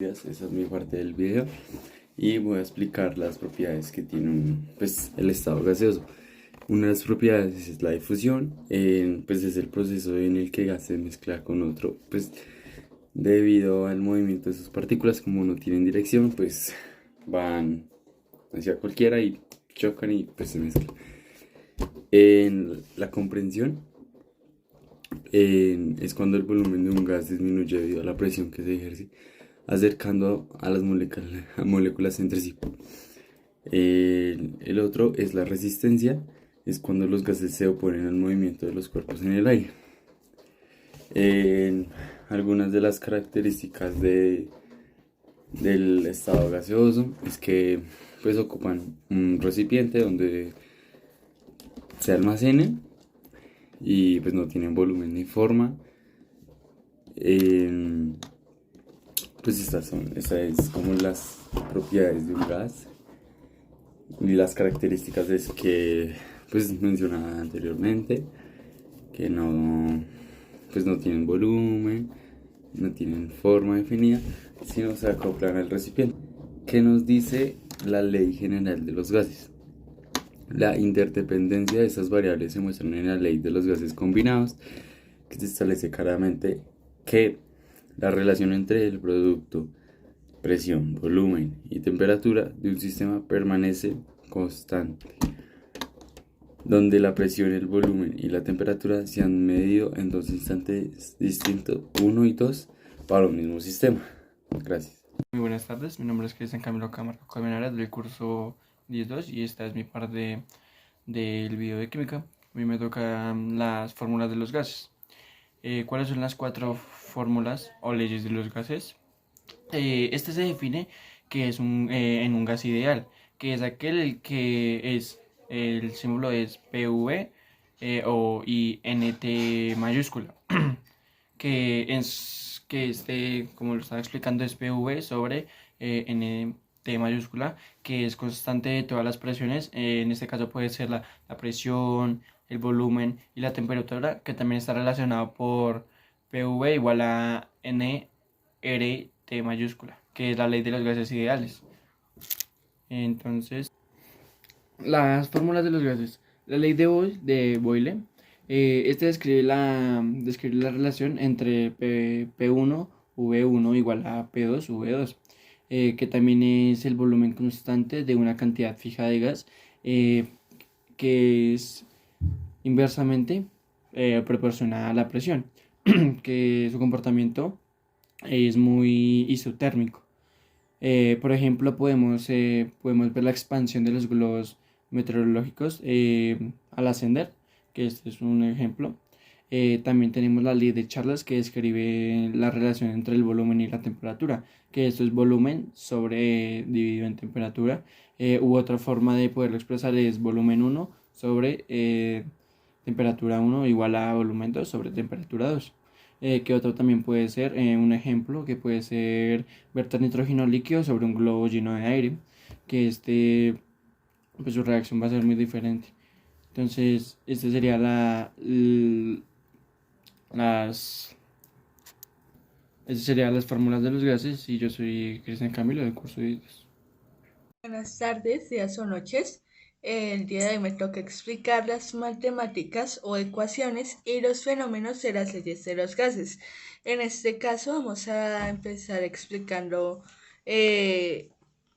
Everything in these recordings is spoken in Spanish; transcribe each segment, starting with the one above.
Esa es mi parte del video y voy a explicar las propiedades que tiene el estado gaseoso. Una de las propiedades es la difusión, pues es el proceso en el que gas se mezcla con otro, pues debido al movimiento de sus partículas, como no tienen dirección, pues van hacia cualquiera y chocan y pues se mezclan. En la comprensión es cuando el volumen de un gas disminuye debido a la presión que se ejerce acercando a las moléculas entre sí. El otro es la resistencia, es cuando los gases se oponen al movimiento de los cuerpos en el aire. Algunas de las características del estado gaseoso es que pues ocupan un recipiente donde se almacenen y pues no tienen volumen ni forma. Pues estas es como las propiedades de un gas y las características es que pues mencionaba anteriormente, que pues no tienen volumen, no tienen forma definida, sino se acoplan al recipiente. ¿Qué nos dice la ley general de los gases? La interdependencia de esas variables se muestran en la ley de los gases combinados, que se establece claramente que la relación entre el producto, presión, volumen y temperatura de un sistema permanece constante, donde la presión, el volumen y la temperatura se han medido en dos instantes distintos, 1 y 2, para un mismo sistema. Gracias. Muy buenas tardes, mi nombre es Cristian Camilo Camargo Colmenares del curso 10.2 y esta es mi parte del video de química. A mí me tocan las fórmulas de los gases. ¿Cuáles son las 4 fórmulas o leyes de los gases? Este se define que es en un gas ideal, que es aquel que el símbolo es PV y NT mayúscula, como lo estaba explicando, es PV sobre NT mayúscula, que es constante de todas las presiones. En este caso puede ser la presión, el volumen y la temperatura, que también está relacionado por PV igual a NRT mayúscula, que es la ley de los gases ideales. Entonces, las fórmulas de los gases. La ley de Boyle. Este describe la relación entre P1 V1 igual a P2 V2, que también es el volumen constante de una cantidad fija de gas, que es inversamente proporcionada a la presión, que su comportamiento es muy isotérmico. Por ejemplo, podemos ver la expansión de los globos meteorológicos al ascender, que este es un ejemplo. También tenemos la ley de Charles, que describe la relación entre el volumen y la temperatura, que esto es volumen dividido en temperatura. U otra forma de poderlo expresar es volumen 1 sobre temperatura 1 igual a volumen 2 sobre temperatura 2. Que otro también puede ser un ejemplo que puede ser verter nitrógeno líquido sobre un globo lleno de aire, que pues su reacción va a ser muy diferente. Entonces, este sería las estas serían las fórmulas de los gases y yo soy Cristian Camilo del curso de IDES. Buenas tardes, días o noches. El día de hoy me toca explicar las matemáticas o ecuaciones y los fenómenos de las leyes de los gases. En este caso vamos a empezar explicando eh,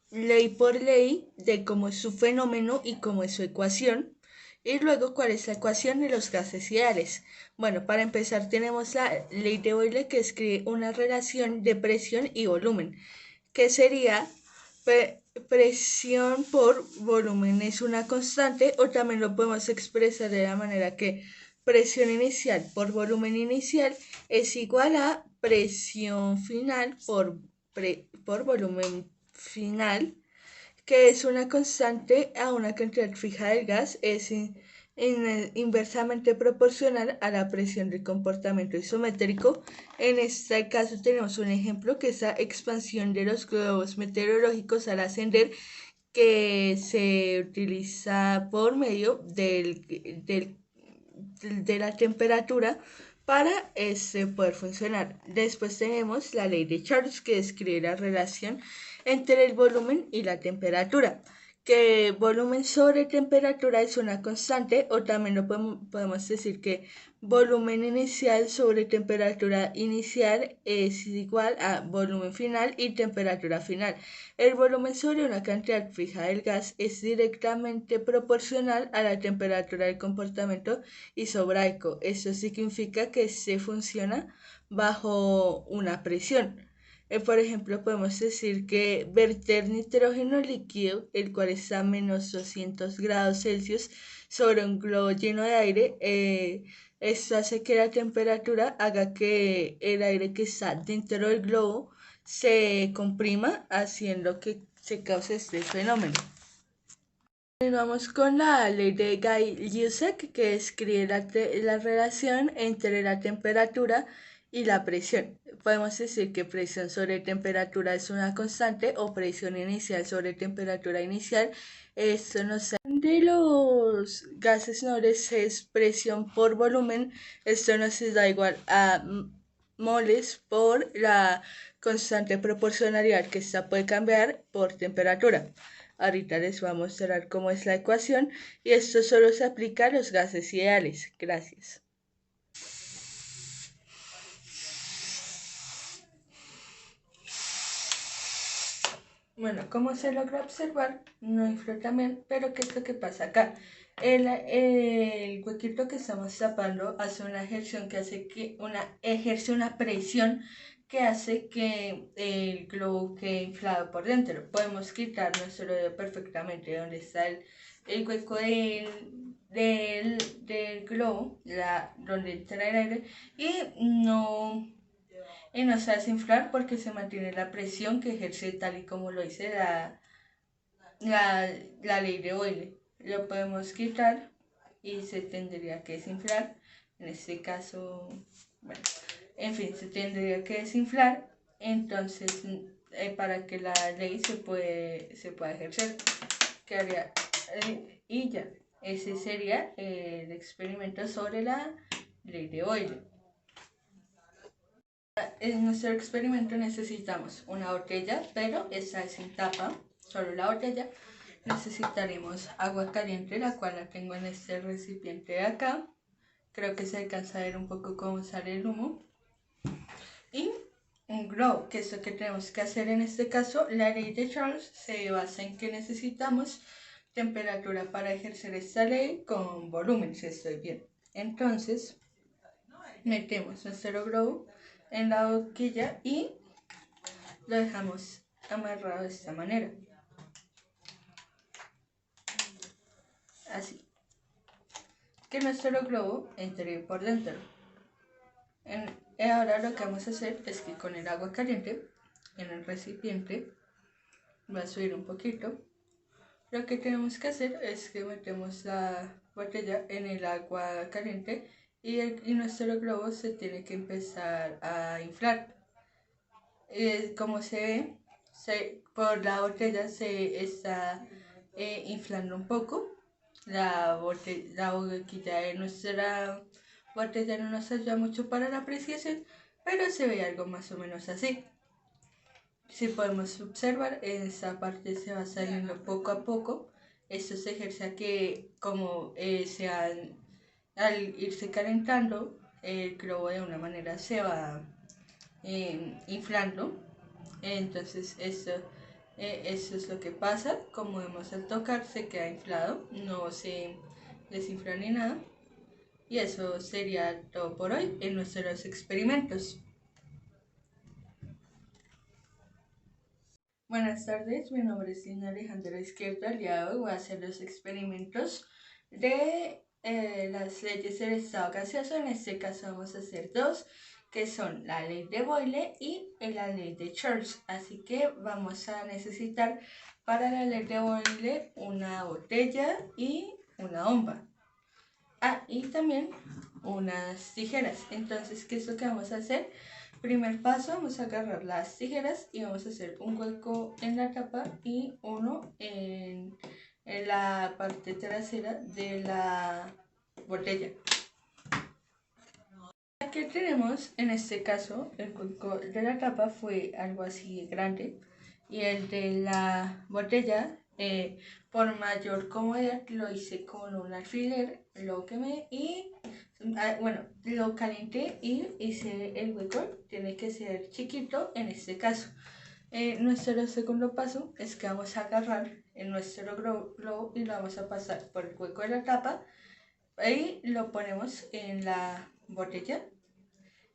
ley por ley de cómo es su fenómeno y cómo es su ecuación. Y luego cuál es la ecuación de los gases ideales. Bueno, para empezar tenemos la ley de Boyle que describe una relación de presión y volumen, que sería presión por volumen es una constante, o también lo podemos expresar de la manera que presión inicial por volumen inicial es igual a presión final por volumen final, que es una constante a una cantidad fija del gas, es inversamente proporcional a la presión del comportamiento isométrico. En este caso tenemos un ejemplo que es la expansión de los globos meteorológicos al ascender, que se utiliza por medio de la temperatura para poder funcionar. Después tenemos la ley de Charles, que describe la relación entre el volumen y la temperatura, que volumen sobre temperatura es una constante, o también lo podemos decir que volumen inicial sobre temperatura inicial es igual a volumen final y temperatura final. El volumen sobre una cantidad fija del gas es directamente proporcional a la temperatura del comportamiento isobraico. Esto significa que se funciona bajo una presión. Por ejemplo, podemos decir que verter nitrógeno líquido, el cual está a menos 200 grados Celsius, sobre un globo lleno de aire, esto hace que la temperatura haga que el aire que está dentro del globo se comprima, haciendo que se cause este fenómeno. Continuamos con la ley de Gay-Lussac, que describe la relación entre la temperatura y la presión. Podemos decir que presión sobre temperatura es una constante, o presión inicial sobre temperatura inicial. Esto nos de los gases nobles es presión por volumen. Esto nos da igual a moles por la constante proporcionalidad, que esta puede cambiar por temperatura. Ahorita les voy a mostrar cómo es la ecuación, y esto solo se aplica a los gases ideales. Gracias. Bueno, como se logra observar, no infló también, pero ¿qué es lo que pasa acá? El huequito que estamos tapando hace una ejerción que hace que ejerce una presión que hace que el globo quede inflado por dentro. Podemos quitar nuestro dedo perfectamente donde está el hueco del globo, donde entra el aire, y no se hace inflar porque se mantiene la presión que ejerce, tal y como lo dice la ley de Boyle. Lo podemos quitar y se tendría que desinflar. En este caso, bueno, en fin, se tendría que desinflar. Entonces, para que la ley se pueda ejercer, ¿qué haría? Y ya, ese sería el experimento sobre la ley de Boyle. En nuestro experimento necesitamos una botella, pero esta es sin tapa, solo la botella. Necesitaremos agua caliente, la cual la tengo en este recipiente de acá. Creo que se alcanza a ver un poco cómo sale el humo. Y un globo, que es lo que tenemos que hacer en este caso. La ley de Charles se basa en que necesitamos temperatura para ejercer esta ley con volumen, si estoy bien. Entonces, metemos nuestro globo en la boquilla y lo dejamos amarrado de esta manera, así, que nuestro globo entre por dentro. Ahora lo que vamos a hacer es que con el agua caliente en el recipiente va a subir un poquito. Lo que tenemos que hacer es que metemos la botella en el agua caliente y nuestro globo se tiene que empezar a inflar. Como se ve, por la botella se está inflando un poco. La boquilla de nuestra botella no nos ayuda mucho para la apreciación, pero se ve algo más o menos así. Si podemos observar, en esta parte se va saliendo poco a poco. Esto se ejerce a que, como al irse calentando, el globo de una manera se va inflando. Entonces eso es lo que pasa. Como vemos, al tocar se queda inflado, no se desinfla ni nada. Y eso sería todo por hoy en nuestros experimentos. Buenas tardes, mi nombre es Lina Alejandra Izquierdo. El día de hoy voy a hacer los experimentos de las leyes del estado gaseoso. En este caso vamos a hacer dos, que son la ley de Boyle y la ley de Charles. Así que vamos a necesitar para la ley de Boyle una botella y una bomba. Y también unas tijeras. Entonces, ¿qué es lo que vamos a hacer? Primer paso, vamos a agarrar las tijeras y vamos a hacer un hueco en la tapa y uno en la parte trasera de la botella. Aquí tenemos, en este caso, el hueco de la tapa fue algo así grande y el de la botella, por mayor comodidad, lo hice con un alfiler, lo quemé y, bueno, lo calenté y hice el hueco. Tiene que ser chiquito en este caso. Nuestro segundo paso es que vamos a agarrar nuestro globo y lo vamos a pasar por el hueco de la tapa y lo ponemos en la botella.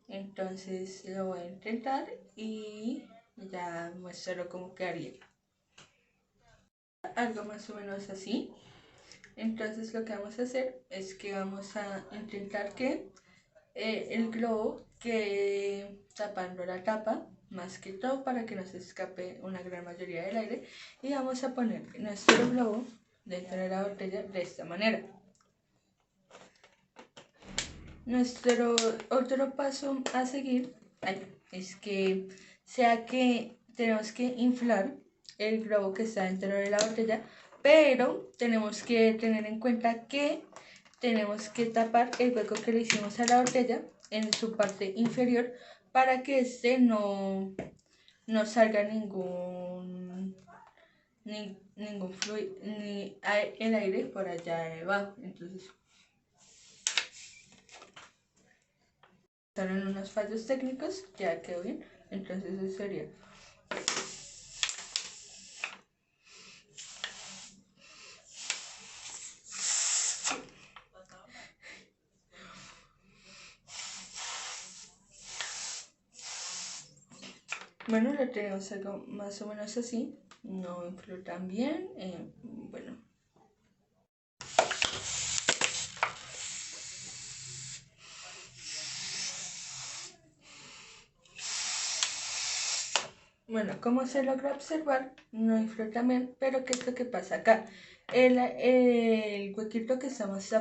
Entonces lo voy a intentar y ya muestro cómo quedaría. Algo más o menos así. Entonces lo que vamos a hacer es que vamos a intentar que el globo quede tapando la tapa, más que todo para que no se escape una gran mayoría del aire, y vamos a poner nuestro globo dentro de la botella de esta manera. Nuestro otro paso a seguir es que tenemos que inflar el globo que está dentro de la botella, pero tenemos que tener en cuenta que tenemos que tapar el hueco que le hicimos a la botella en su parte inferior para que no salga ningún fluido, ni el aire por allá debajo. Entonces, en unos fallos técnicos, ya quedó bien. Entonces eso sería. Bueno, lo tenemos algo más o menos así. No infló tan bien. Bueno. Bueno, como se logra observar, no infló tan bien, pero ¿qué es lo que pasa acá? El huequito que estamos